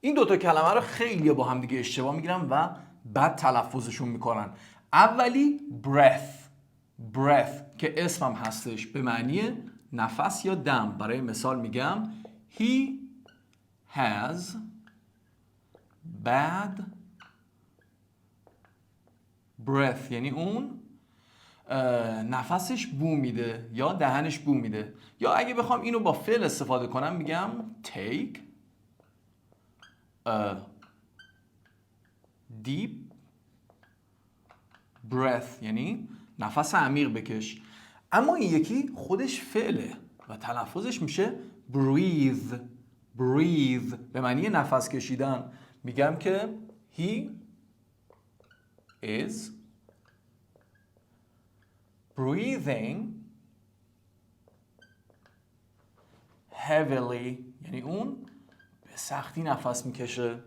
این دوتا کلمه رو خیلی با هم دیگه اشتباه میگیرن و بد تلفظشون میکنن. اولی breath که اسمم هستش به معنی نفس یا دم. برای مثال میگم he has bad breath، یعنی اون نفسش بو میده یا دهنش بو میده. یا اگه بخوام اینو با فعل استفاده کنم میگم take a deep breath، یعنی نفس عمیق بکش. اما این یکی خودش فعله و تلفظش میشه breathe به معنی نفس کشیدن. میگم که he is breathing heavily، یعنی اون به سختی نفس میکشه.